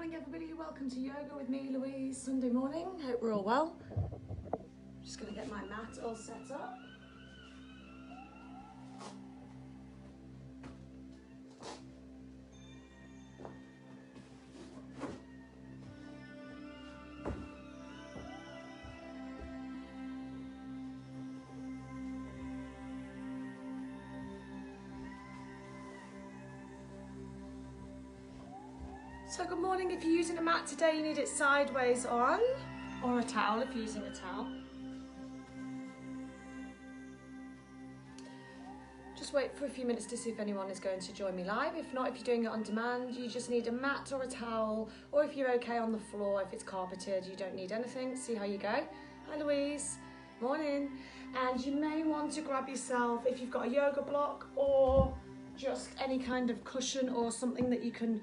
morning everybody, welcome to yoga with me, Louise, Sunday morning. Hope we're all well. Just going to get my mat all set up. So good morning. If you're using a mat today, you need it sideways on, or a towel if you're using a towel. Just wait for a few minutes to see if anyone is going to join me live. If not, if you're doing it on demand, you just need a mat or a towel, or if you're okay on the floor, if it's carpeted, you don't need anything. See how you go. Hi Louise, morning. And you may want to grab yourself, if you've got a yoga block or just any kind of cushion or something that you can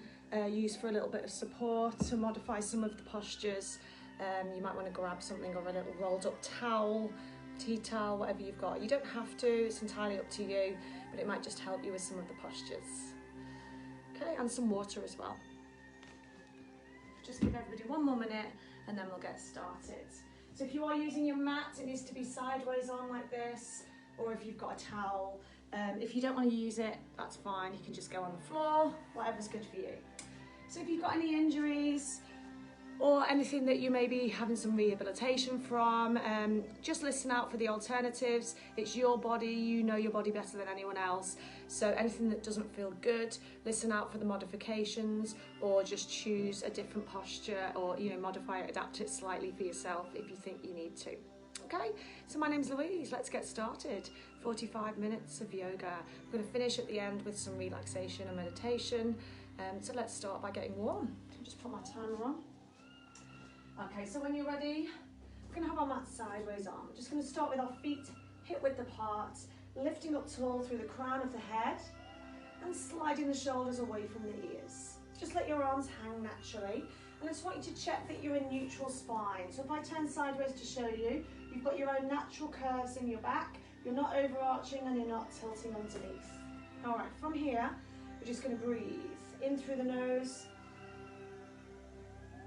use for a little bit of support to modify some of the postures. You might want to grab something or a little rolled up towel, tea towel, whatever you've got. You don't have to, it's entirely up to you, but it might just help you with some of the postures. Okay, and some water as well. Just give everybody one more minute and then we'll get started. So if you are using your mat, it needs to be sideways on like this, or if you've got a towel. If you don't want to use it, that's fine. You can just go on the floor, whatever's good for you. So if you've got any injuries or anything that you may be having some rehabilitation from, just listen out for the alternatives. It's your body, you know your body better than anyone else. So anything that doesn't feel good, listen out for the modifications, or just choose a different posture, or modify it, adapt it slightly for yourself if you think you need to. Okay, so my name's Louise, let's get started. 45 minutes of yoga. I'm going to finish at the end with some relaxation and meditation. So let's start by getting warm. Just put my timer on. Okay, so when you're ready, we're going to have our mat sideways on. We're just going to start with our feet hip width apart, lifting up tall through the crown of the head and sliding the shoulders away from the ears. Just let your arms hang naturally. And I just want you to check that you're in neutral spine. So if I turn sideways to show you, you've got your own natural curves in your back. You're not overarching and you're not tilting underneath. All right, from here, we're just going to breathe in through the nose.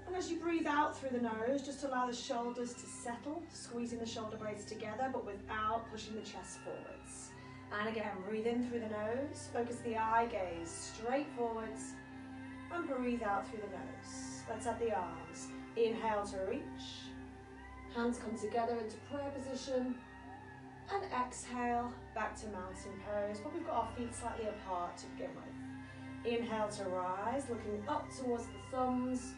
And as you breathe out through the nose, just allow the shoulders to settle, squeezing the shoulder blades together, but without pushing the chest forwards. And again, breathe in through the nose, focus the eye gaze straight forwards, and breathe out through the nose. Let's add the arms. Inhale to reach. Hands come together into prayer position. And exhale, back to mountain pose. But we've got our feet slightly apart to begin with. Inhale to rise, looking up towards the thumbs.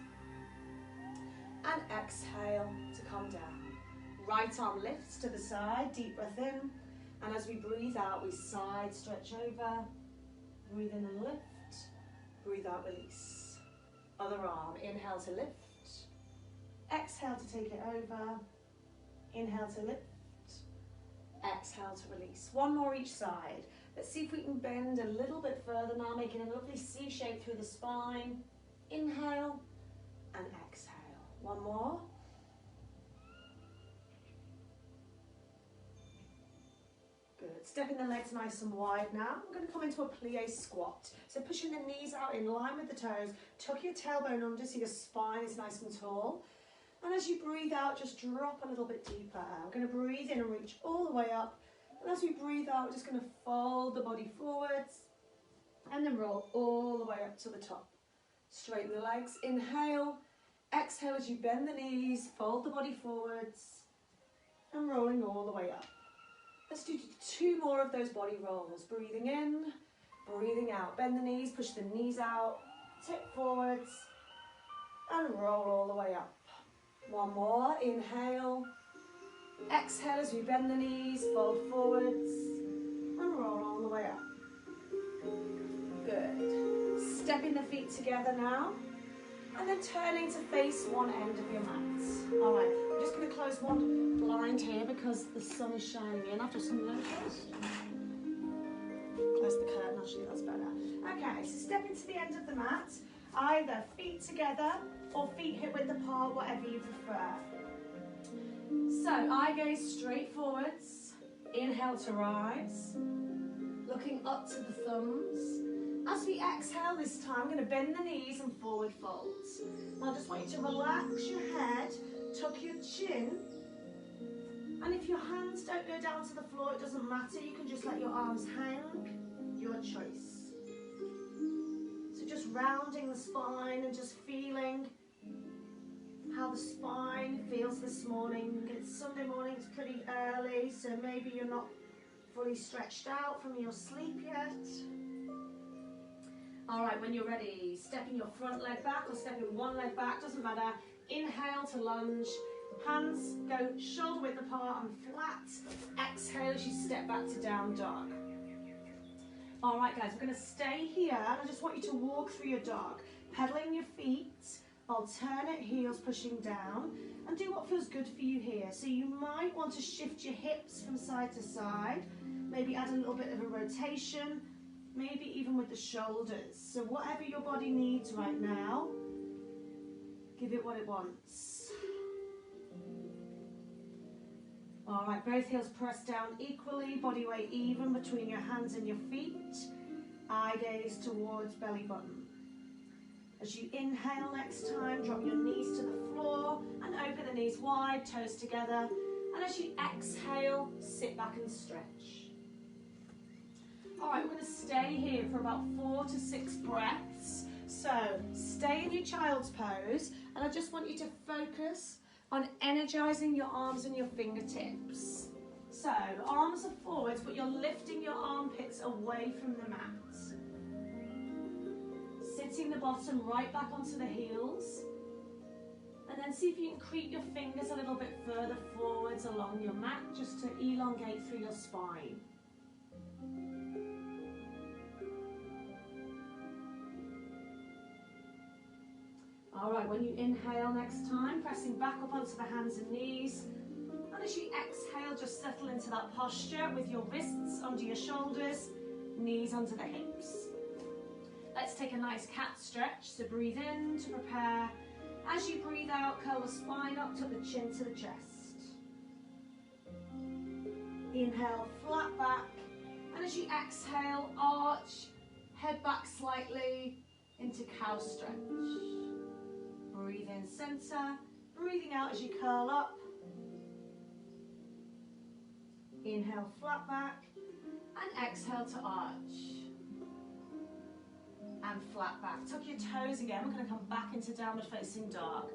And exhale to come down. Right arm lifts to the side, deep breath in. And as we breathe out, we side stretch over. Breathe in and lift. Breathe out, release. Other arm, inhale to lift. Exhale to take it over. Inhale to lift. Exhale to release. One more each side. Let's see if we can bend a little bit further now, making a lovely C shape through the spine. Inhale and exhale. One more. Good. Stepping the legs nice and wide now. I'm going to come into a plie squat. So pushing the knees out in line with the toes. Tuck your tailbone under so your spine is nice and tall. And as you breathe out, just drop a little bit deeper. I'm going to breathe in and reach all the way up. And as we breathe out, we're just going to fold the body forwards and then roll all the way up to the top. Straighten the legs. Inhale. Exhale as you bend the knees, fold the body forwards and rolling all the way up. Let's do 2 more of those body rolls. Breathing in, breathing out. Bend the knees, push the knees out, tip forwards and roll all the way up. One more, inhale. Exhale as we bend the knees, fold forwards and roll all the way up. Good. Stepping the feet together now. And then turning to face one end of your mat. All right, I'm just going to close one blind here because the sun is shining in after some lunches. Close the curtain, actually, that's better. Okay, so stepping to the end of the mat, either feet together or feet hip width apart, whatever you prefer. So, eye gaze straight forwards. Inhale to rise. Looking up to the thumbs. As we exhale this time, I'm going to bend the knees and forward folds. I just want you to relax your head, tuck your chin, and if your hands don't go down to the floor, it doesn't matter. You can just let your arms hang, your choice. So just rounding the spine and just feeling how the spine feels this morning. It's Sunday morning, it's pretty early, so maybe you're not fully stretched out from your sleep yet. All right, when you're ready, stepping your front leg back or stepping one leg back, doesn't matter. Inhale to lunge, hands go shoulder width apart and flat. Exhale as you step back to down dog. All right, guys, we're going to stay here, and I just want you to walk through your dog, pedaling your feet, alternate heels pushing down, and do what feels good for you here. So you might want to shift your hips from side to side, maybe add a little bit of a rotation, maybe even with the shoulders. So whatever your body needs right now, give it what it wants. All right, both heels press down equally, body weight even between your hands and your feet. Eye gaze towards belly button. As you inhale next time, drop your knees to the floor and open the knees wide, toes together. And as you exhale, sit back and stretch. All right, we're going to stay here for about 4 to 6 breaths. So stay in your child's pose, and I just want you to focus on energizing your arms and your fingertips. So arms are forwards, but you're lifting your armpits away from the mat. Sitting the bottom right back onto the heels. And then see if you can creep your fingers a little bit further forwards along your mat, just to elongate through your spine. All right, when you inhale next time, pressing back up onto the hands and knees. And as you exhale, just settle into that posture with your wrists under your shoulders, knees under the hips. Let's take a nice cat stretch. So breathe in to prepare. As you breathe out, curl the spine up, tuck the chin to the chest. Inhale, flat back. And as you exhale, arch, head back slightly into cow stretch. Breathe in center, breathing out as you curl up. Inhale, flat back, and exhale to arch. And flat back. Tuck your toes again. We're going to come back into downward facing dog.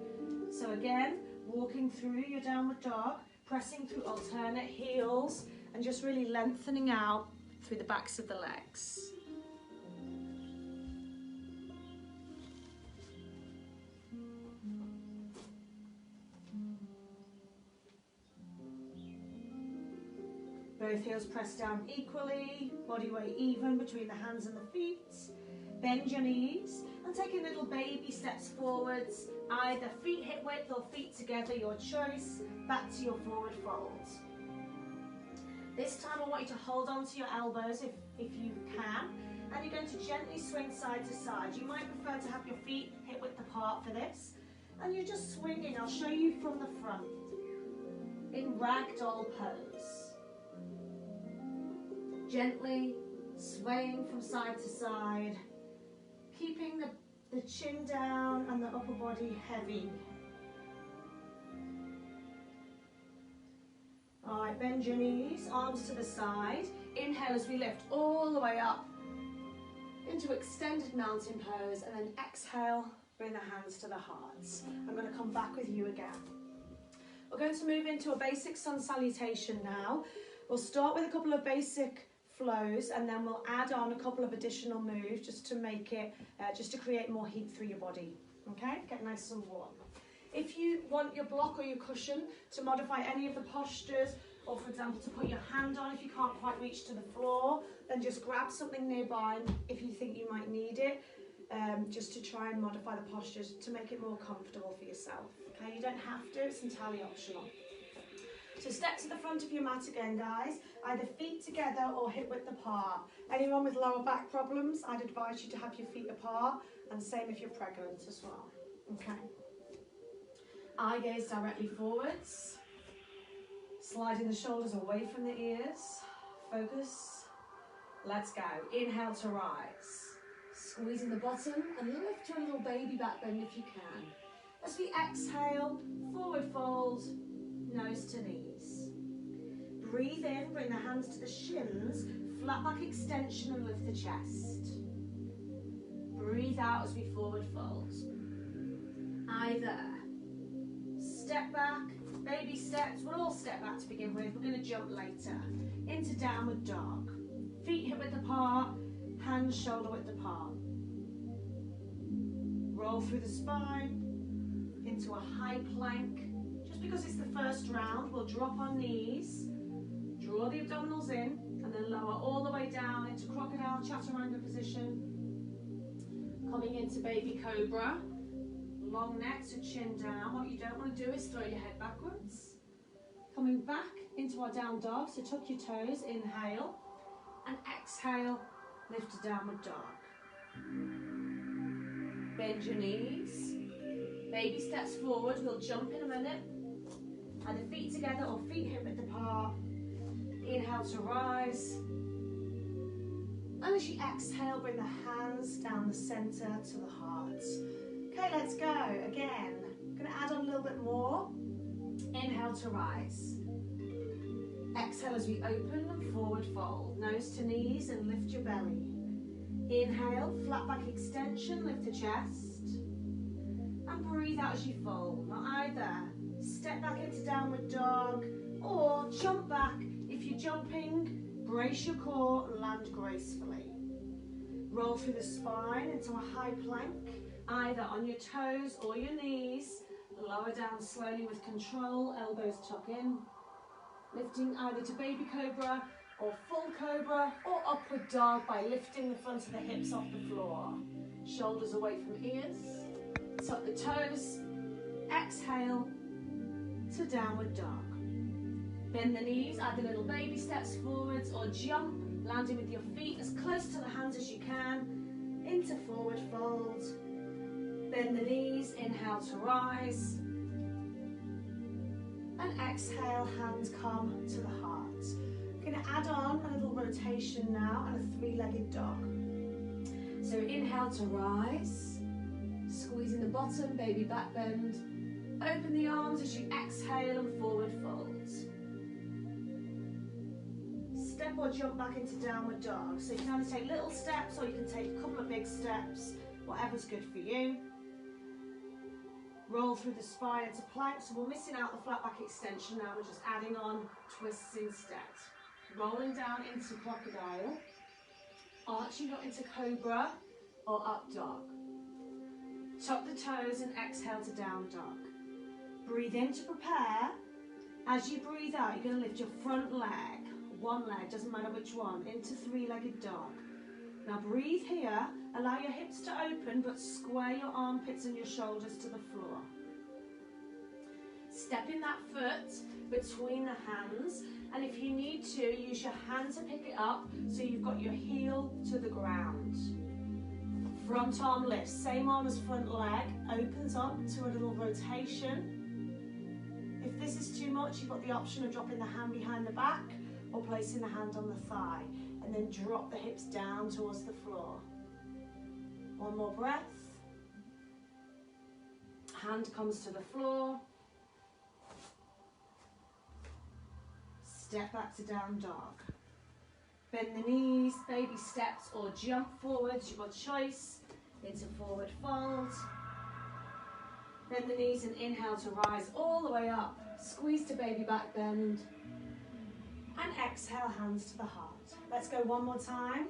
So again, walking through your downward dog, pressing through alternate heels, and just really lengthening out through the backs of the legs. Both heels press down equally, body weight even between the hands and the feet. Bend your knees and take a little baby steps forwards, either feet hip width or feet together, your choice, back to your forward fold. This time I want you to hold on to your elbows if you can, and you're going to gently swing side to side. You might prefer to have your feet hip width apart for this, and you're just swinging. I'll show you from the front in ragdoll pose. Gently swaying from side to side, keeping the chin down and the upper body heavy. All right, bend your knees, arms to the side. Inhale as we lift all the way up into extended mountain pose, and then exhale, bring the hands to the hearts. I'm going to come back with you again. We're going to move into a basic sun salutation now. We'll start with a couple of basic flows, and then we'll add on a couple of additional moves just to make it, just to create more heat through your body. Okay, get nice and warm. If you want your block or your cushion to modify any of the postures, or for example to put your hand on if you can't quite reach to the floor, then just grab something nearby if you think you might need it, just to try and modify the postures to make it more comfortable for yourself. Okay, you don't have to, it's entirely optional. So step to the front of your mat again, guys, either feet together or hip width apart. Anyone with lower back problems, I'd advise you to have your feet apart, and same if you're pregnant as well. Okay. Eye gaze directly forwards, sliding the shoulders away from the ears. Focus. Let's go. Inhale to rise. Squeezing the bottom and lift to a little baby back bend if you can. As we exhale, forward fold, nose to knees. Breathe in, bring the hands to the shins, flat back extension and lift the chest. Breathe out as we forward fold. Either step back, baby steps, we'll all step back to begin with, we're going to jump later. Into downward dog. Feet hip width apart, hands shoulder width apart. Roll through the spine, into a high plank. Just because it's the first round, we'll drop on knees, draw the abdominals in, and then lower all the way down into crocodile chaturanga position. Coming into baby cobra, long neck to chin down. What you don't want to do is throw your head backwards. Coming back into our down dog, so tuck your toes, inhale, and exhale, lift to downward dog. Bend your knees, baby steps forward, we'll jump in a minute. Either feet together or feet hip width apart. Inhale to rise. And as you exhale, bring the hands down the centre to the heart. Okay, let's go. Again, I'm going to add on a little bit more. Inhale to rise. Exhale as we open and forward fold. Nose to knees and lift your belly. Inhale, flat back extension, lift the chest. And breathe out as you fold. Now either step back into downward dog or jump back. If you're jumping, brace your core, land gracefully. Roll through the spine into a high plank, either on your toes or your knees. Lower down slowly with control, elbows tuck in. Lifting either to baby cobra or full cobra or upward dog by lifting the front of the hips off the floor. Shoulders away from ears. Tuck the toes. Exhale to downward dog. Bend the knees, either little baby steps forwards or jump, landing with your feet as close to the hands as you can, into forward fold. Bend the knees, inhale to rise. And exhale, hands come to the heart. We're going to add on a little rotation now and a three-legged dog. So inhale to rise, squeezing the bottom, baby back bend. Open the arms as you exhale and forward fold. Step or jump back into downward dog. So you can either take little steps or you can take a couple of big steps, whatever's good for you. Roll through the spine into plank, so we're missing out the flat back extension now, we're just adding on twists instead. Rolling down into crocodile, arching up into cobra or up dog. Tuck the toes and exhale to down dog. Breathe in to prepare. As you breathe out, you're going to lift your front leg, one leg, doesn't matter which one, into three-legged dog. Now breathe here, allow your hips to open, but square your armpits and your shoulders to the floor. Step in that foot between the hands, and if you need to, use your hand to pick it up so you've got your heel to the ground. Front arm lifts, same arm as front leg, opens up to a little rotation. If this is too much, you've got the option of dropping the hand behind the back or placing the hand on the thigh, and then drop the hips down towards the floor. One more breath. Hand comes to the floor. Step back to down dog. Bend the knees, baby steps or jump forwards, you've got choice, into forward fold. Bend the knees and inhale to rise all the way up. Squeeze to baby back bend. And exhale, hands to the heart. Let's go one more time.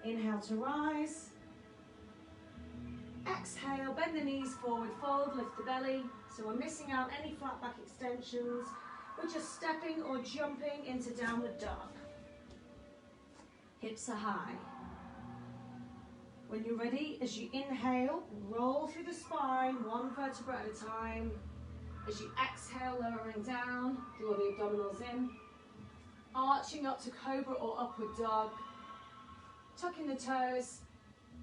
Inhale to rise. Exhale, bend the knees, forward fold, lift the belly. So we're missing out any flat back extensions. We're just stepping or jumping into downward dog. Hips are high. When you're ready, as you inhale, roll through the spine, one vertebra at a time. As you exhale, lowering down, draw the abdominals in. Arching up to cobra or upward dog. Tucking the toes.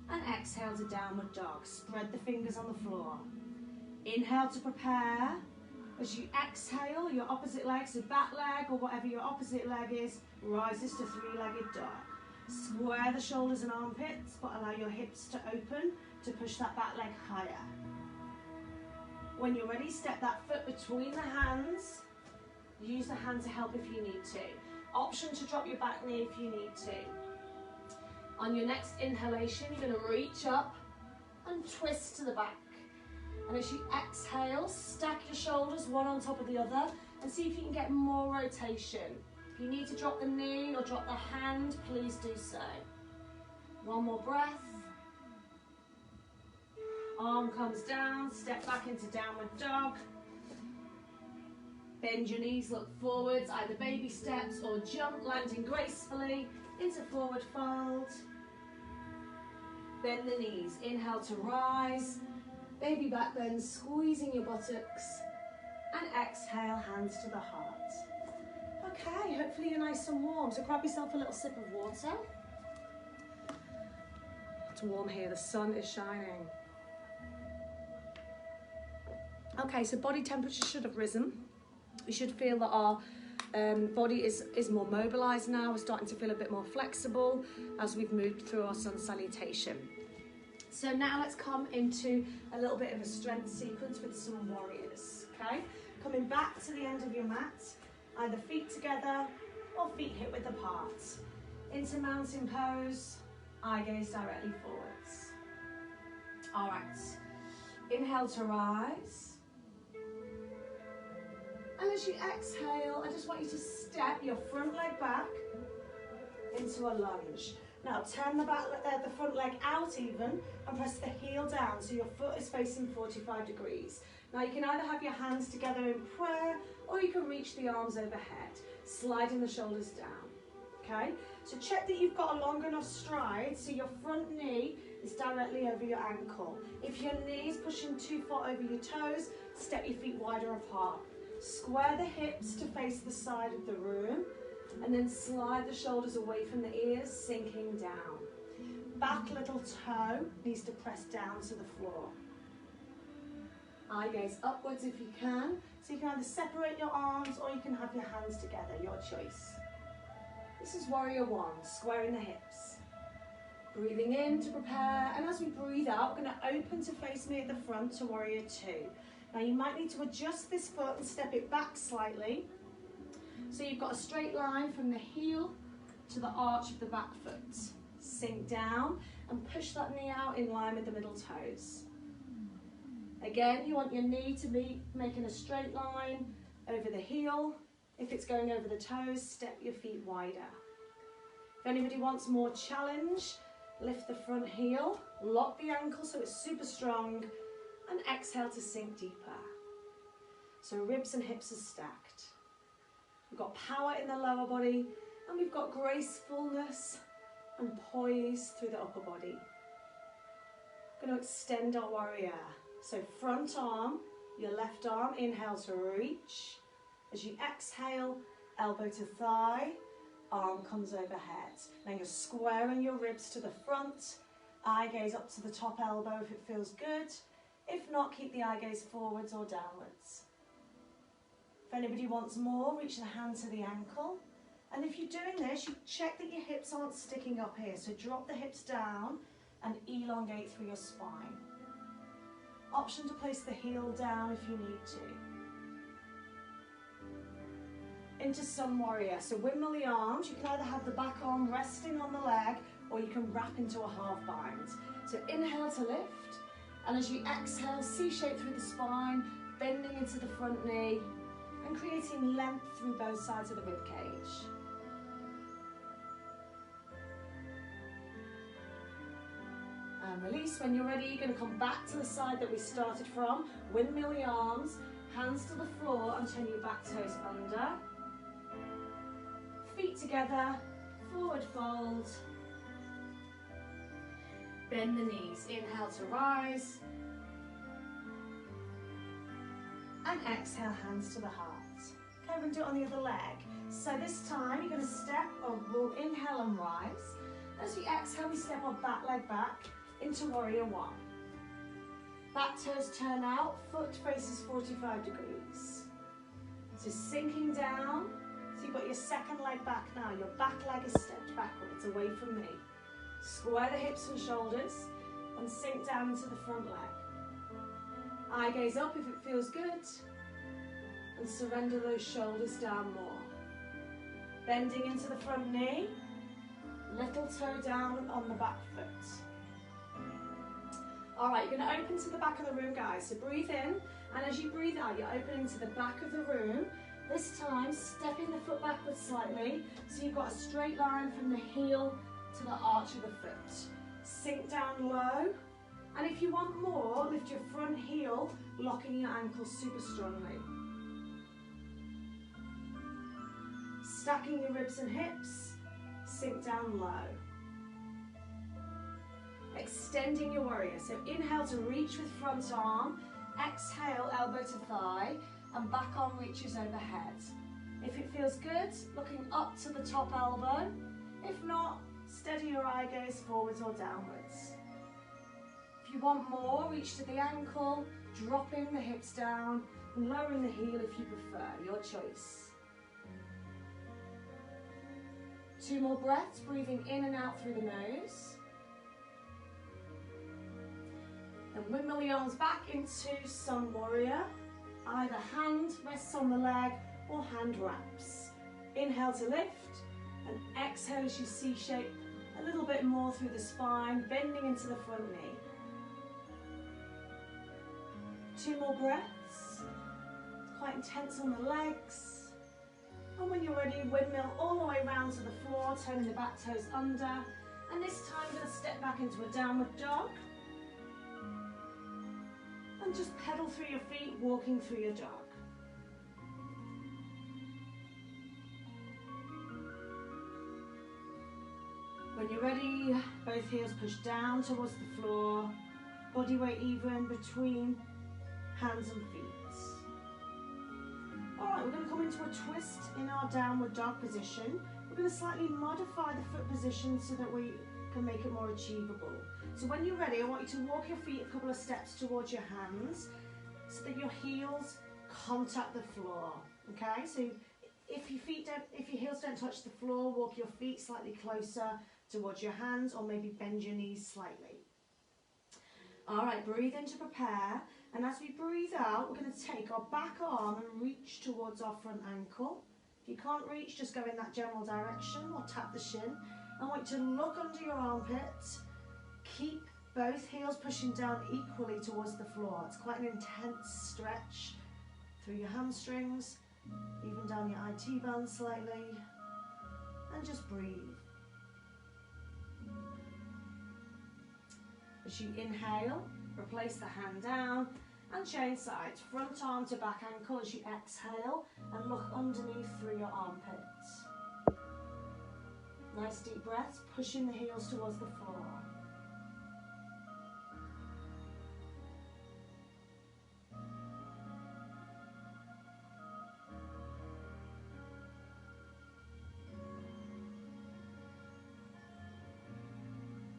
And exhale to downward dog. Spread the fingers on the floor. Inhale to prepare. As you exhale, your opposite leg, so back leg or whatever your opposite leg is, rises to three-legged dog. Square the shoulders and armpits, but allow your hips to open to push that back leg higher. When you're ready, step that foot between the hands. Use the hand to help if you need to. Option to drop your back knee if you need to. On your next inhalation, you're going to reach up and twist to the back. And as you exhale, stack your shoulders one on top of the other and see if you can get more rotation. If you need to drop the knee or drop the hand, please do so. One more breath. Arm comes down, step back into downward dog. Bend your knees, look forwards, either baby steps or jump, landing gracefully into forward fold. Bend the knees, inhale to rise. Baby back bend, squeezing your buttocks. And exhale, hands to the heart. Okay, hopefully you're nice and warm. So grab yourself a little sip of water. It's warm here, the sun is shining. Okay, so body temperature should have risen. We should feel that our body is more mobilized now. We're starting to feel a bit more flexible as we've moved through our sun salutation. So now let's come into a little bit of a strength sequence with some warriors, okay? Coming back to the end of your mat, either feet together or feet hip width apart. Into mountain pose, eye gaze directly forwards. All right, inhale to rise. And as you exhale, I just want you to step your front leg back into a lunge. Now turn the front leg out even and press the heel down so your foot is facing 45 degrees. Now you can either have your hands together in prayer or you can reach the arms overhead, sliding the shoulders down, okay? So check that you've got a long enough stride so your front knee is directly over your ankle. If your knee is pushing too far over your toes, step your feet wider apart. Square the hips to face the side of the room and then slide the shoulders away from the ears, sinking down. Back little toe needs to press down to the floor. Eye gaze upwards if you can. So you can either separate your arms or you can have your hands together, your choice. This is warrior one, squaring the hips. Breathing in to prepare, and as we breathe out, we're going to open to face me at the front to warrior two. Now you might need to adjust this foot and step it back slightly. So you've got a straight line from the heel to the arch of the back foot. Sink down and push that knee out in line with the middle toes. Again, you want your knee to be making a straight line over the heel. If it's going over the toes, step your feet wider. If anybody wants more challenge, lift the front heel, lock the ankle so it's super strong, and exhale to sink deeper. So ribs and hips are stacked. We've got power in the lower body, and we've got gracefulness and poise through the upper body. We're going to extend our warrior. So front arm, your left arm, inhale to reach. As you exhale, elbow to thigh, arm comes overhead. Now you're squaring your ribs to the front, eye gaze up to the top elbow if it feels good. If not, keep the eye gaze forwards or downwards. If anybody wants more, reach the hand to the ankle. And if you're doing this, you check that your hips aren't sticking up here. So drop the hips down and elongate through your spine. Option to place the heel down if you need to. Into sun warrior. So windmill the arms. You can either have the back arm resting on the leg or you can wrap into a half bind. So inhale to lift. And as you exhale, C-shape through the spine, bending into the front knee and creating length through both sides of the rib cage. And release. When you're ready, you're going to come back to the side that we started from. Windmill the arms, hands to the floor and turn your back toes under. Feet together, forward fold. Bend the knees, inhale to rise. And exhale, hands to the heart. Okay, we're going to do it on the other leg. So this time you're going to step, or we'll inhale and rise. As we exhale, we step our back leg back into warrior one. Back toes turn out, foot faces 45 degrees. So sinking down, So you've got your second leg back now. Your back leg is stepped backwards, away from me. Square the hips and shoulders and sink down into the front leg. Eye gaze up if it feels good. And surrender those shoulders down more. Bending into the front knee. Little toe down on the back foot. All right, you're going to open to the back of the room, guys. So breathe in, and as you breathe out, you're opening to the back of the room. This time, stepping the foot backwards slightly, so you've got a straight line from the heel to the arch of the foot. Sink down low, and if you want more, lift your front heel, locking your ankle super strongly. Stacking your ribs and hips, sink down low. Extending your warrior, so inhale to reach with front arm, exhale elbow to thigh, and back arm reaches overhead. If it feels good, looking up to the top elbow. If not, steady your eye gaze forwards or downwards. If you want more, reach to the ankle, dropping the hips down, and lowering the heel if you prefer, your choice. 2 more breaths, breathing in and out through the nose. And windmill the arms back into sun warrior. Either hand rests on the leg or hand wraps. Inhale to lift, and exhale as you C-shape a little bit more through the spine, bending into the front knee. 2 more breaths. It's quite intense on the legs. And when you're ready, windmill all the way around to the floor, turning the back toes under. And this time, we're going to step back into a downward dog. And just pedal through your feet, walking through your dog. When you're ready, both heels push down towards the floor, body weight even between hands and feet. Alright, we're going to come into a twist in our downward dog position. We're going to slightly modify the foot position so that we can make it more achievable. So when you're ready, I want you to walk your feet a couple of steps towards your hands so that your heels contact the floor. Okay, so if your heels don't touch the floor, walk your feet slightly closer towards your hands, or maybe bend your knees slightly. Alright, breathe in to prepare, and as we breathe out, we're going to take our back arm and reach towards our front ankle. If you can't reach, just go in that general direction or tap the shin. I want you to look under your armpit. Keep both heels pushing down equally towards the floor. It's quite an intense stretch through your hamstrings, even down your IT band slightly, and just breathe. As you inhale, replace the hand down and change sides. Front arm to back ankle as you exhale, and look underneath through your armpits. Nice deep breaths, pushing the heels towards the floor.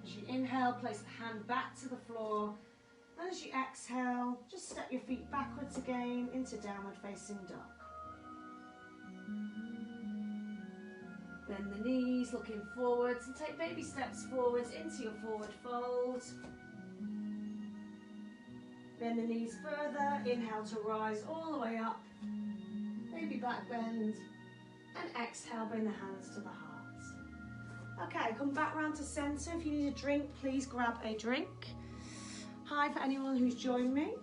As you inhale, place the hand back to the floor, and as you exhale, just step your feet backwards again into downward facing dog. Bend the knees, looking forwards, and take baby steps forwards into your forward fold. Bend the knees further, inhale to rise all the way up, baby back bend, and exhale, bring the hands to the heart. Okay, come back round to centre. If you need a drink, please grab a drink. Hi for anyone who's joined me.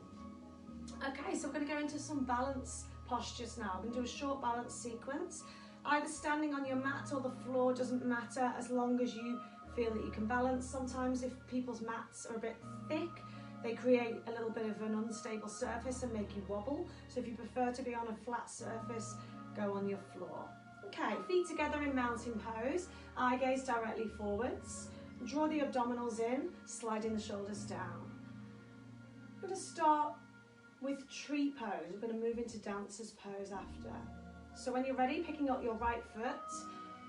Okay, so we're going to go into some balance postures now. We're going to do a short balance sequence. Either standing on your mat or the floor, doesn't matter, as long as you feel that you can balance. Sometimes if people's mats are a bit thick, they create a little bit of an unstable surface and make you wobble. So if you prefer to be on a flat surface, go on your floor. Okay, feet together in mountain pose, eye gaze directly forwards. Draw the abdominals in, sliding the shoulders down. We're going to start with tree pose. We're going to move into dancer's pose after. So when you're ready, picking up your right foot,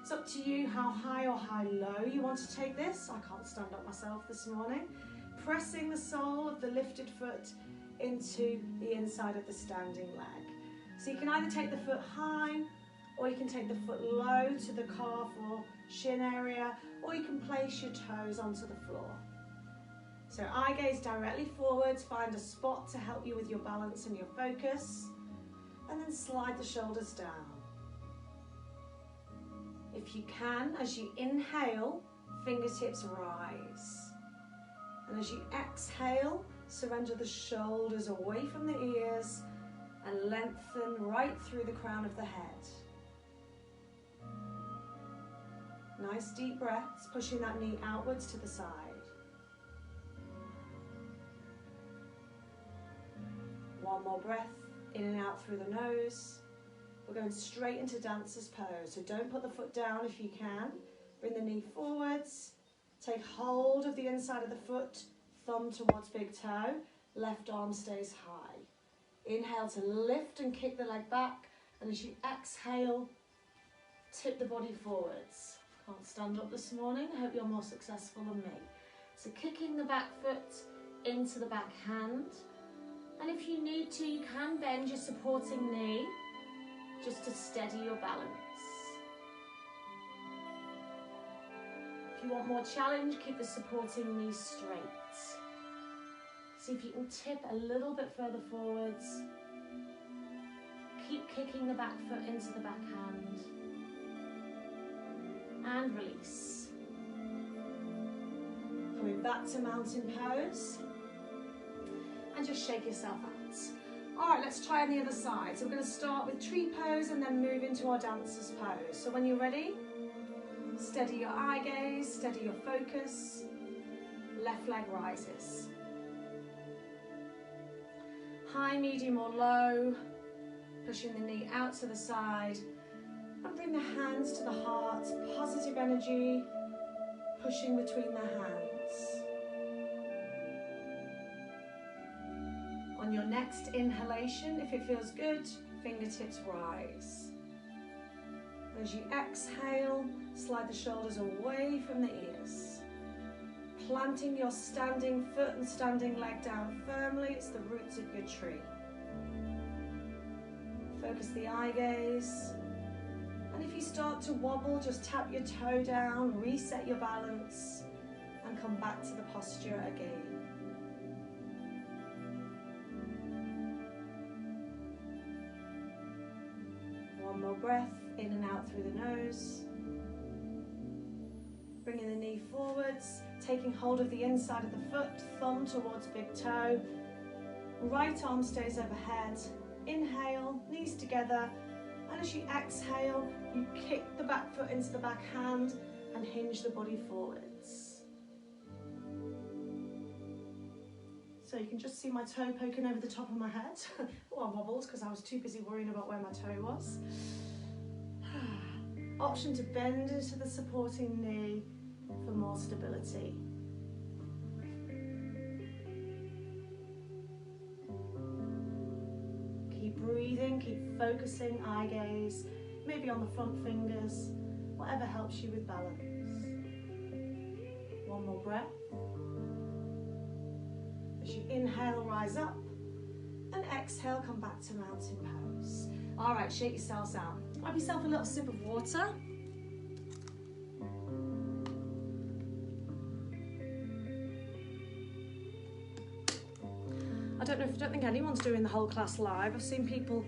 it's up to you how high or how low you want to take this. I can't stand up myself this morning. Pressing the sole of the lifted foot into the inside of the standing leg. So you can either take the foot high or you can take the foot low to the calf or shin area, or you can place your toes onto the floor. So eye gaze directly forwards, find a spot to help you with your balance and your focus, and then slide the shoulders down. If you can, as you inhale, fingertips rise. And as you exhale, surrender the shoulders away from the ears and lengthen right through the crown of the head. Nice deep breaths, pushing that knee outwards to the side. One more breath, in and out through the nose. We're going straight into dancer's pose, so don't put the foot down if you can. Bring the knee forwards, take hold of the inside of the foot, thumb towards big toe, left arm stays high. Inhale to lift and kick the leg back, and as you exhale, tip the body forwards. Can't stand up this morning, I hope you're more successful than me. So kicking the back foot into the back hand, and if you need to, you can bend your supporting knee just to steady your balance. If you want more challenge, keep the supporting knee straight. See if you can tip a little bit further forwards. Keep kicking the back foot into the back hand. And release. Coming back to mountain pose. And just shake yourself out. All right, let's try on the other side. So we're going to start with tree pose and then move into our dancer's pose. So when you're ready, steady your eye gaze, steady your focus. Left leg rises. High, medium or low. Pushing the knee out to the side. And bring the hands to the heart. Positive energy. Pushing between the hands. On your next inhalation, if it feels good, fingertips rise. As you exhale, slide the shoulders away from the ears. Planting your standing foot and standing leg down firmly, it's the roots of your tree. Focus the eye gaze. And if you start to wobble, just tap your toe down, reset your balance, and come back to the posture again. One more breath, in and out through the nose. Bringing the knee forwards, taking hold of the inside of the foot, thumb towards big toe. Right arm stays overhead. Inhale, knees together. And as you exhale, you kick the back foot into the back hand and hinge the body forwards. So you can just see my toe poking over the top of my head. Oh, I wobbled because I was too busy worrying about where my toe was. Option to bend into the supporting knee for more stability. Keep breathing, keep focusing, eye gaze, maybe on the front fingers, whatever helps you with balance. One more breath. As you inhale, rise up, and exhale, come back to mountain pose. All right, shake yourselves out. Have yourself a little sip of water. I don't think anyone's doing the whole class live. I've seen people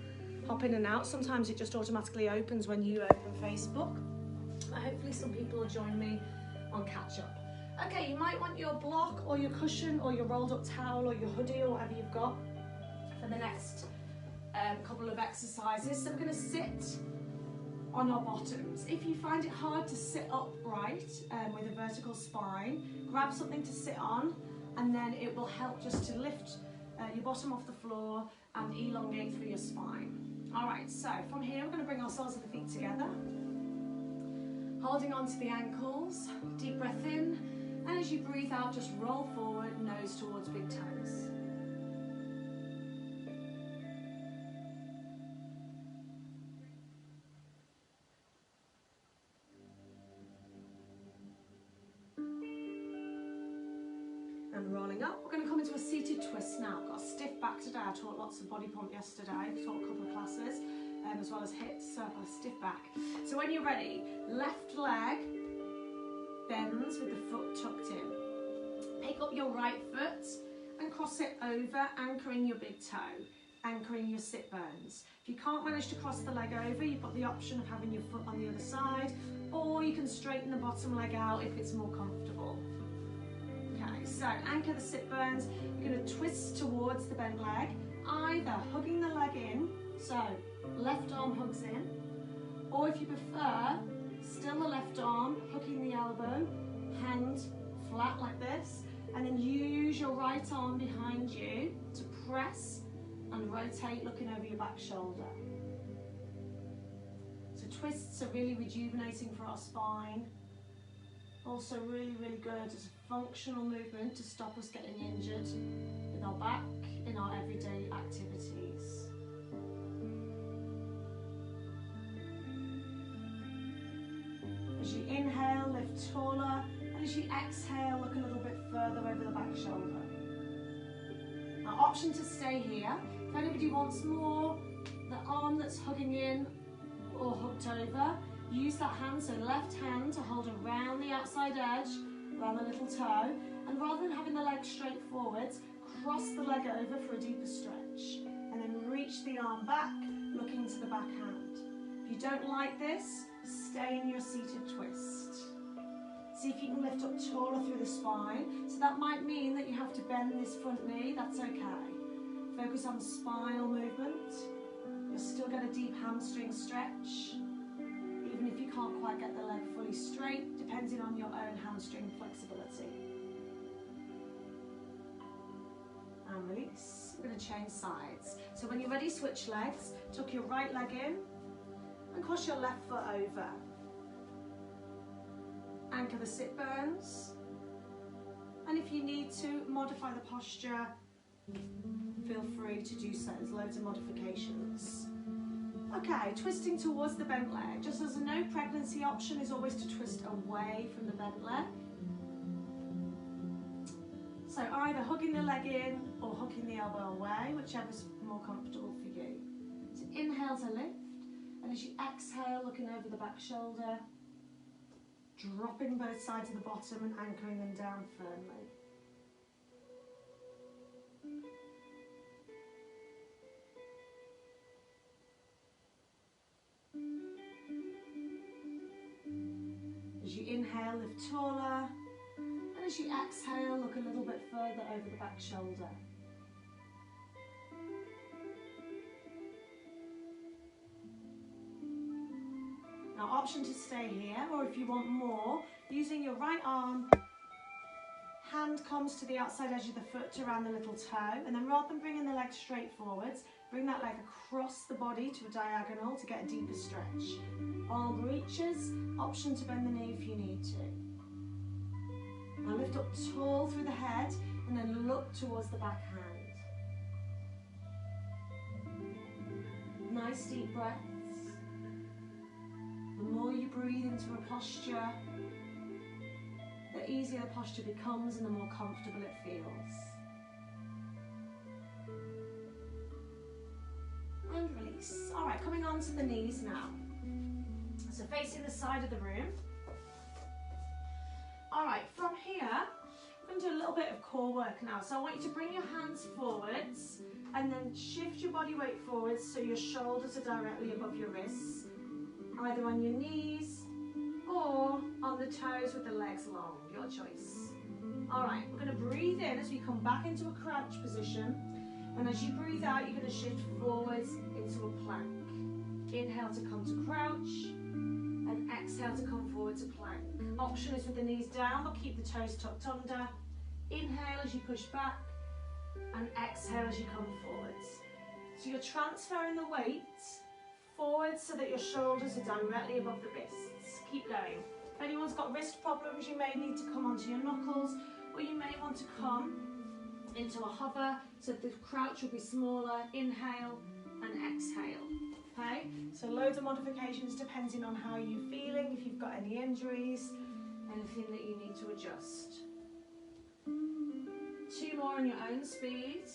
hop in and out. Sometimes it just automatically opens when you open Facebook. Hopefully some people will join me on catch up. Okay, you might want your block or your cushion or your rolled up towel or your hoodie or whatever you've got for the next couple of exercises. So we're going to sit on our bottoms. If you find it hard to sit upright with a vertical spine, grab something to sit on, and then it will help just to lift your bottom off the floor and elongate through your spine. All right, so from here we're going to bring our soles of the feet together, holding onto the ankles. Deep breath in, and as you breathe out, just roll forward, nose towards big toes. And rolling up, we're going to come into a seated twist now. I've got a stiff back today. I taught lots of body pump yesterday, taught a couple of classes. as well as hips, so a stiff back. So when you're ready, left leg bends with the foot tucked in. Pick up your right foot and cross it over, anchoring your big toe, anchoring your sit bones. If you can't manage to cross the leg over, you've got the option of having your foot on the other side, or you can straighten the bottom leg out if it's more comfortable. Okay, so anchor the sit bones. You're going to twist towards the bent leg, either hugging the leg in, so left arm hugs in, or if you prefer, still the left arm, hooking the elbow, hand flat like this, and then use your right arm behind you to press and rotate, looking over your back shoulder. So twists are really rejuvenating for our spine. Also really, really good as a functional movement to stop us getting injured with our back in our everyday activities. As you inhale, lift taller, and as you exhale, look a little bit further over the back shoulder. Now, option to stay here. If anybody wants more, the arm that's hugging in or hooked over, use that hand, so left hand to hold around the outside edge, around the little toe, and rather than having the leg straight forwards, cross the leg over for a deeper stretch, and then reach the arm back, looking to the back hand. If you don't like this, stay in your seated twist. See if you can lift up taller through the spine. So that might mean that you have to bend this front knee, that's okay. Focus on spinal movement. You'll still get a deep hamstring stretch, even if you can't quite get the leg fully straight, depending on your own hamstring flexibility. And release. We're going to change sides. So when you're ready, switch legs. Tuck your right leg in and cross your left foot over. Anchor the sit bones. And if you need to modify the posture, feel free to do so. There's loads of modifications. Okay, twisting towards the bent leg. Just as a no pregnancy option is always to twist away from the bent leg. So either hugging the leg in or hooking the elbow away, whichever's more comfortable for you. So inhale to lift, and as you exhale, looking over the back shoulder, dropping both sides of the bottom and anchoring them down firmly. As you inhale, lift taller, and as you exhale, look a little bit further over the back shoulder. Now, option to stay here, or if you want more, using your right arm, hand comes to the outside edge of the foot around the little toe, and then rather than bringing the leg straight forwards, bring that leg across the body to a diagonal to get a deeper stretch. Arm reaches, option to bend the knee if you need to. Now lift up tall through the head, and then look towards the back hand. Nice deep breaths. The more you breathe into a posture, the easier the posture becomes and the more comfortable it feels. And release. All right, coming on to the knees now. So facing the side of the room. All right, from here, we're going to do a little bit of core work now. So I want you to bring your hands forwards and then shift your body weight forwards so your shoulders are directly above your wrists, either on your knees or on the toes with the legs long, your choice. All right, we're going to breathe in as we come back into a crouch position, and as you breathe out, you're going to shift forwards into a plank. Inhale to come to crouch, and exhale to come forward to plank. Option is with the knees down, but keep the toes tucked under. Inhale as you push back, and exhale as you come forwards. So you're transferring the weight forward so that your shoulders are directly above the wrists. Keep going. If anyone's got wrist problems, you may need to come onto your knuckles, or you may want to come into a hover, so the crouch will be smaller. Inhale and exhale. Okay, so loads of modifications depending on how you're feeling, if you've got any injuries, anything that you need to adjust. 2 more on your own speed.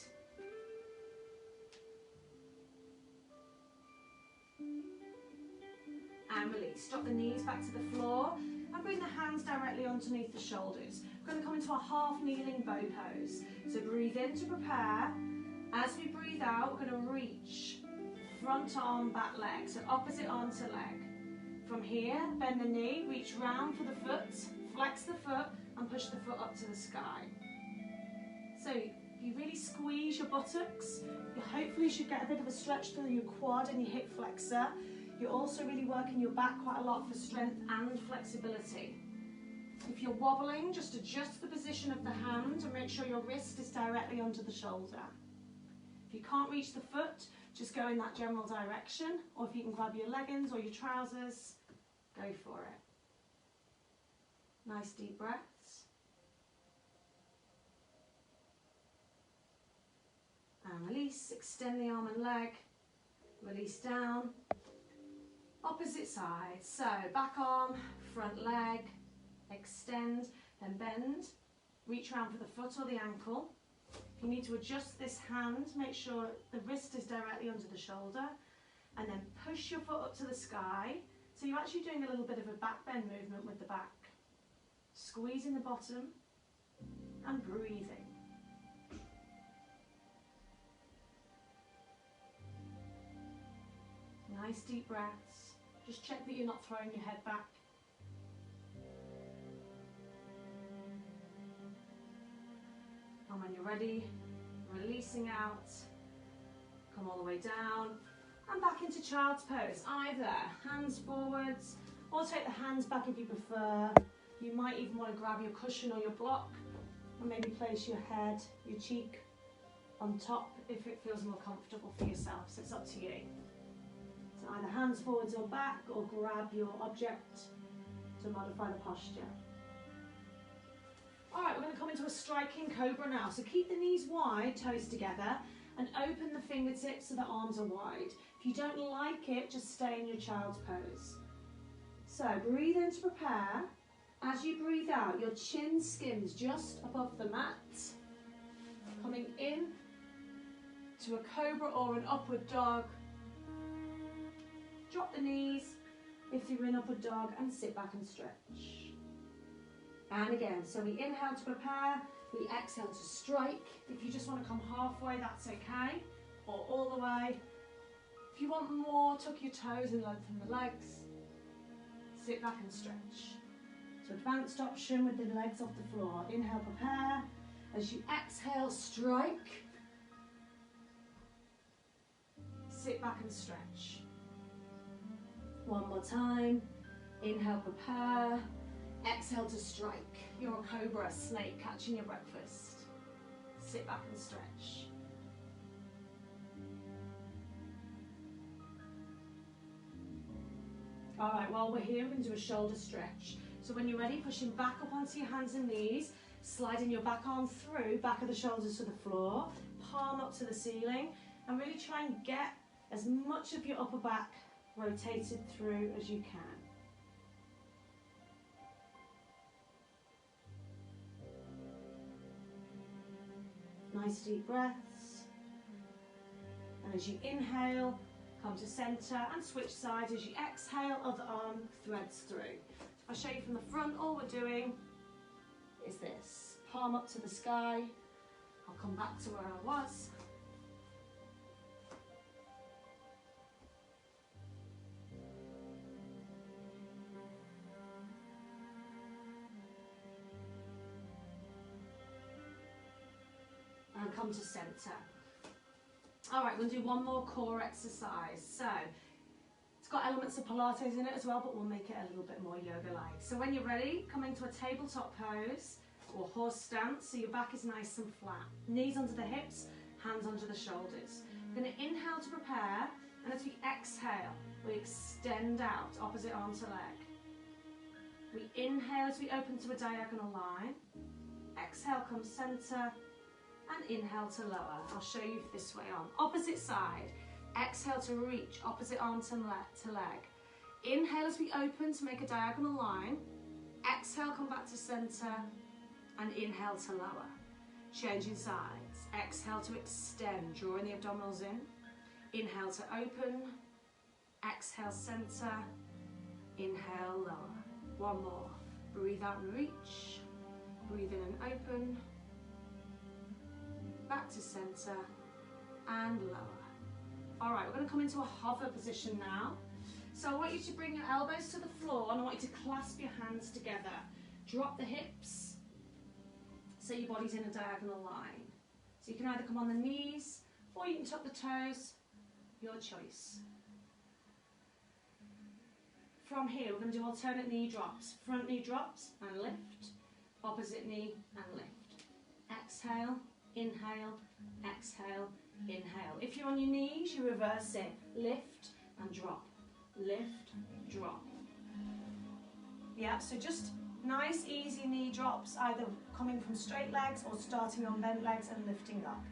and release. Drop the knees back to the floor and bring the hands directly underneath the shoulders. We're going to come into a half kneeling bow pose. So breathe in to prepare. As we breathe out, we're going to reach front arm, back leg. So opposite arm to leg. From here, bend the knee, reach round for the foot, flex the foot and push the foot up to the sky. So you really squeeze your buttocks. You hopefully should get a bit of a stretch through your quad and your hip flexor. You're also really working your back quite a lot for strength and flexibility. If you're wobbling, just adjust the position of the hand and make sure your wrist is directly under the shoulder. If you can't reach the foot, just go in that general direction, or if you can grab your leggings or your trousers, go for it. Nice deep breaths. And release, extend the arm and leg, release down. Opposite side, so back arm, front leg, extend, then bend, reach around for the foot or the ankle. If you need to adjust this hand, make sure the wrist is directly under the shoulder, and then push your foot up to the sky. So you're actually doing a little bit of a back bend movement with the back. Squeezing the bottom and breathing. Nice deep breaths. Just check that you're not throwing your head back. And when you're ready, releasing out, come all the way down and back into child's pose. Either hands forwards or take the hands back if you prefer. You might even want to grab your cushion or your block and maybe place your head, your cheek on top if it feels more comfortable for yourself. So it's up to you. So either hands forwards or back, or grab your object to modify the posture. All right, we're going to come into a striking cobra now. So keep the knees wide, toes together, and open the fingertips so the arms are wide. If you don't like it, just stay in your child's pose. So breathe in to prepare. As you breathe out, your chin skims just above the mat. Coming in to a cobra or an upward dog. Drop the knees if you're in upward dog and sit back and stretch. And again, so we inhale to prepare, we exhale to strike. If you just want to come halfway, that's okay, or all the way. If you want more, tuck your toes and lengthen the legs. Sit back and stretch. So advanced option with the legs off the floor. Inhale, prepare. As you exhale, strike. Sit back and stretch. One more time. Inhale, prepare. Exhale to strike. You're a cobra, a snake, catching your breakfast. Sit back and stretch. All right, while we're here, we're going to do a shoulder stretch. So when you're ready, pushing back up onto your hands and knees, sliding your back arm through, back of the shoulders to the floor, palm up to the ceiling, and really try and get as much of your upper back rotated through as you can. Nice deep breaths. And as you inhale, come to center and switch sides. As you exhale, other arm threads through. If I show you from the front, all we're doing is this. Palm up to the sky. I'll come back to where I was. And come to center. All right, we're going to do one more core exercise. So it's got elements of Pilates in it as well, but we'll make it a little bit more yoga-like. So when you're ready, come into a tabletop pose or horse stance, so your back is nice and flat. Knees under the hips, hands under the shoulders. We're going to inhale to prepare, and as we exhale, we extend out, opposite arm to leg. We inhale as we open to a diagonal line. Exhale, come center. And inhale to lower. I'll show you this way on. Opposite side. Exhale to reach. Opposite arm to leg. Inhale as we open to make a diagonal line. Exhale, come back to center. And inhale to lower. Changing sides. Exhale to extend, drawing the abdominals in. Inhale to open. Exhale, center. Inhale, lower. One more. Breathe out and reach. Breathe in and open. Back to center and lower. All right, we're going to come into a hover position now. So I want you to bring your elbows to the floor and I want you to clasp your hands together. Drop the hips so your body's in a diagonal line. So you can either come on the knees or you can tuck the toes, your choice. From here, we're going to do alternate knee drops. Front knee drops and lift. Opposite knee and lift. Exhale, inhale, exhale, inhale. If you're on your knees, you reverse it. Lift and drop. Lift, drop. Yeah, so just nice, easy knee drops, either coming from straight legs or starting on bent legs and lifting up.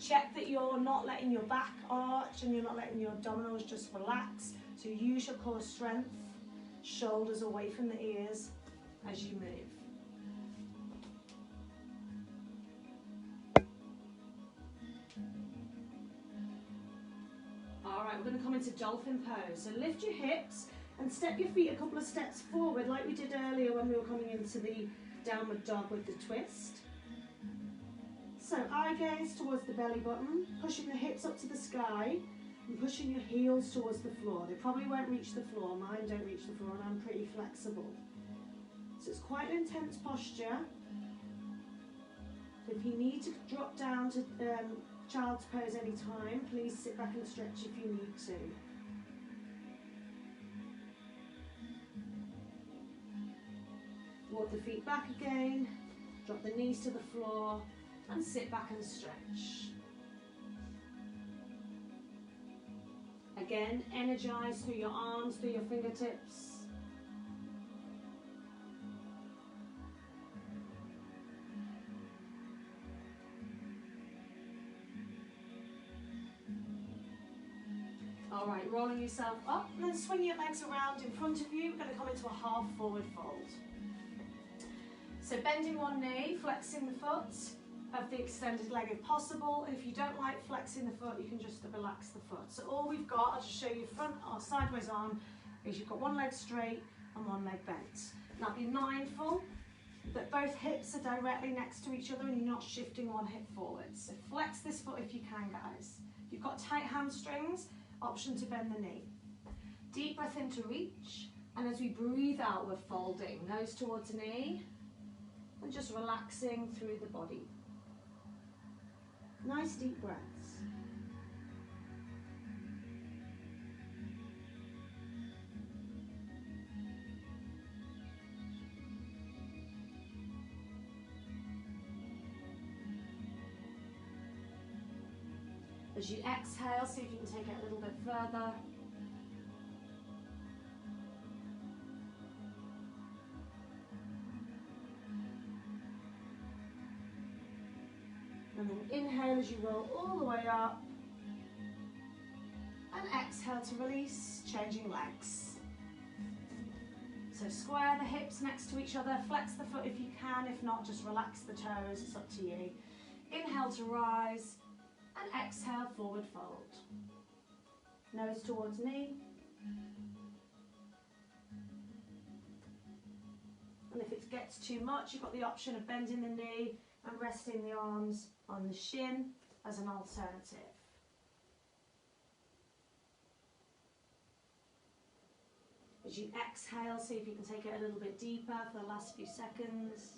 Check that you're not letting your back arch and you're not letting your abdominals just relax. So use your core strength, shoulders away from the ears as you move. All right, we're going to come into dolphin pose. So lift your hips and step your feet a couple of steps forward like we did earlier when we were coming into the downward dog with the twist. So eye gaze towards the belly button, pushing the hips up to the sky and pushing your heels towards the floor. They probably won't reach the floor, mine don't reach the floor and I'm pretty flexible. So it's quite an intense posture. So if you need to drop down to child's pose any time, please sit back and stretch if you need to. Walk the feet back again, drop the knees to the floor and sit back and stretch. Again, energize through your arms, through your fingertips. All right, rolling yourself up and then swing your legs around in front of you. We're going to come into a half forward fold. So bending one knee, flexing the foot of the extended leg if possible. If you don't like flexing the foot, you can just relax the foot. So all we've got, I'll just show you front or sideways arm, is you've got one leg straight and one leg bent. Now be mindful that both hips are directly next to each other and you're not shifting one hip forward. So flex this foot if you can, guys. If you've got tight hamstrings, option to bend the knee. Deep breath in to reach, and as we breathe out, we're folding, nose towards knee, and just relaxing through the body. Nice deep breaths. As you exhale, see if you can take it a little bit further. And then inhale as you roll all the way up. And exhale to release, changing legs. So square the hips next to each other, flex the foot if you can, if not just relax the toes, it's up to you. Inhale to rise. And exhale, forward fold. Nose towards knee. And if it gets too much, you've got the option of bending the knee and resting the arms on the shin as an alternative. As you exhale, see if you can take it a little bit deeper for the last few seconds.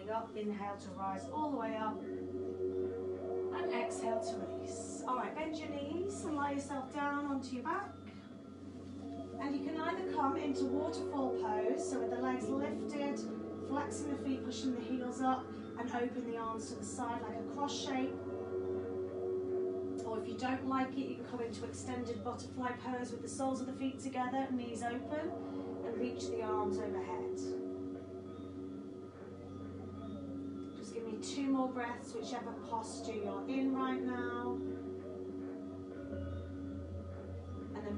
Up, inhale to rise all the way up and exhale to release. All right, bend your knees and lie yourself down onto your back, and you can either come into waterfall pose, so with the legs lifted, flexing the feet, pushing the heels up and open the arms to the side like a cross shape, or if you don't like it, you can come into extended butterfly pose with the soles of the feet together, knees open, and reach the arms overhead. Give me 2 more breaths, whichever posture you're in right now.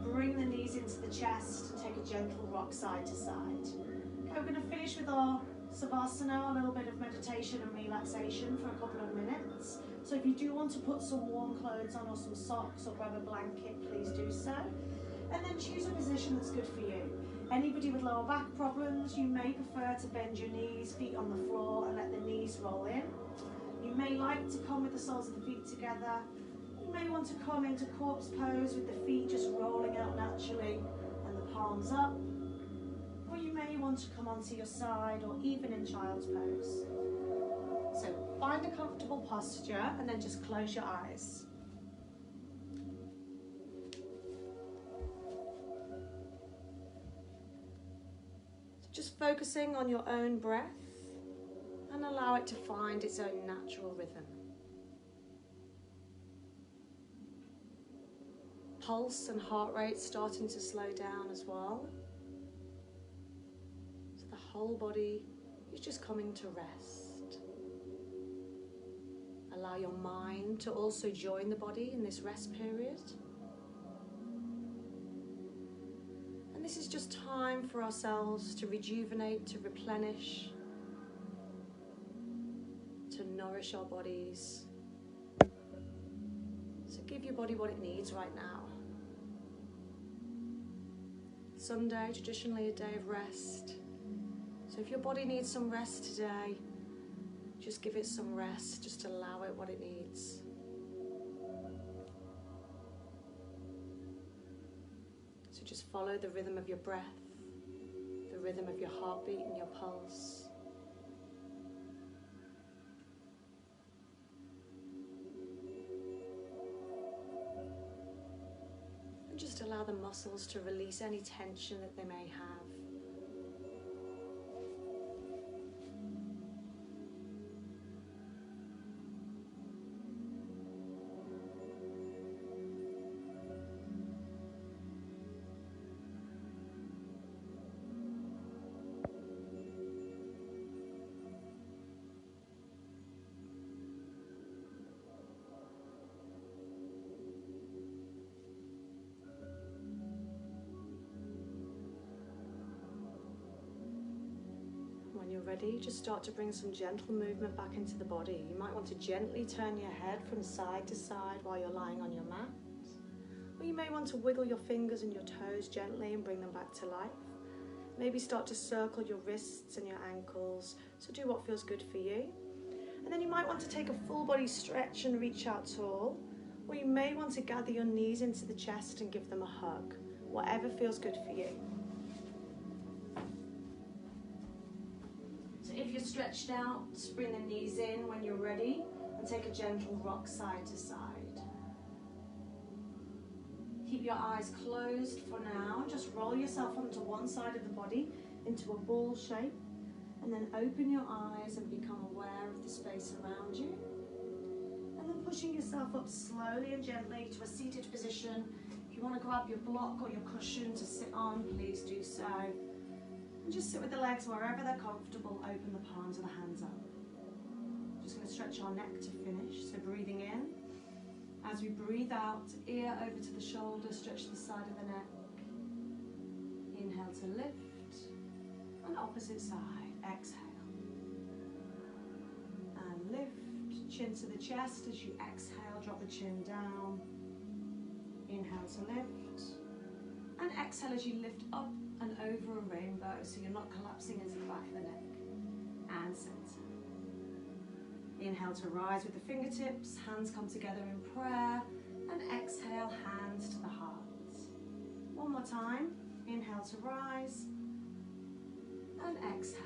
bring the knees into the chest and take a gentle rock side to side. Okay, we're going to finish with our Savasana, a little bit of meditation and relaxation for a couple of minutes. So if you do want to put some warm clothes on or some socks or grab a blanket, please do so. And then choose a position that's good for you. Anybody with lower back problems, you may prefer to bend your knees, feet on the floor, and let the knees roll in. You may like to come with the soles of the feet together. You may want to come into corpse pose with the feet just rolling out naturally and the palms up. Or you may want to come onto your side or even in child's pose. So find a comfortable posture and then just close your eyes. Just focusing on your own breath and allow it to find its own natural rhythm. Pulse and heart rate starting to slow down as well. So the whole body is just coming to rest. Allow your mind to also join the body in this rest period. And this is just time for ourselves to rejuvenate, to replenish, to nourish our bodies. So give your body what it needs right now. Sunday, traditionally a day of rest. So if your body needs some rest today, just give it some rest. Just allow it what it needs. So just follow the rhythm of your breath, the rhythm of your heartbeat and your pulse. And just allow the muscles to release any tension that they may have. When you're ready, just start to bring some gentle movement back into the body. You might want to gently turn your head from side to side while you're lying on your mat. Or you may want to wiggle your fingers and your toes gently and bring them back to life. Maybe start to circle your wrists and your ankles. So do what feels good for you. And then you might want to take a full body stretch and reach out tall. Or you may want to gather your knees into the chest and give them a hug. Whatever feels good for you. If you're stretched out, bring the knees in when you're ready and take a gentle rock side to side. Keep your eyes closed for now. Just roll yourself onto one side of the body into a ball shape and then open your eyes and become aware of the space around you. And then pushing yourself up slowly and gently to a seated position. If you want to grab your block or your cushion to sit on, please do so. And just sit with the legs wherever they're comfortable. Open the palms of the hands up. Just going to stretch our neck to finish. So breathing in. As we breathe out, ear over to the shoulder, stretch the side of the neck. Inhale to lift. And opposite side, exhale. And lift, chin to the chest. As you exhale, drop the chin down. Inhale to lift. And exhale as you lift up and over a rainbow, so you're not collapsing into the back of the neck. And center. Inhale to rise with the fingertips, hands come together in prayer, and exhale, hands to the heart. One more time. Inhale to rise, and exhale.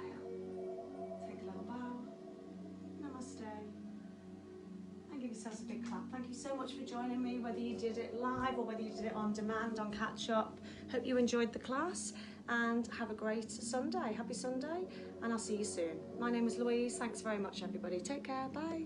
Take a little bow. Namaste. And give yourselves a big clap. Thank you so much for joining me, whether you did it live or whether you did it on demand, on catch up. Hope you enjoyed the class and have a great Sunday. Happy Sunday, and I'll see you soon. My name is Louise. Thanks very much, everybody. Take care. Bye.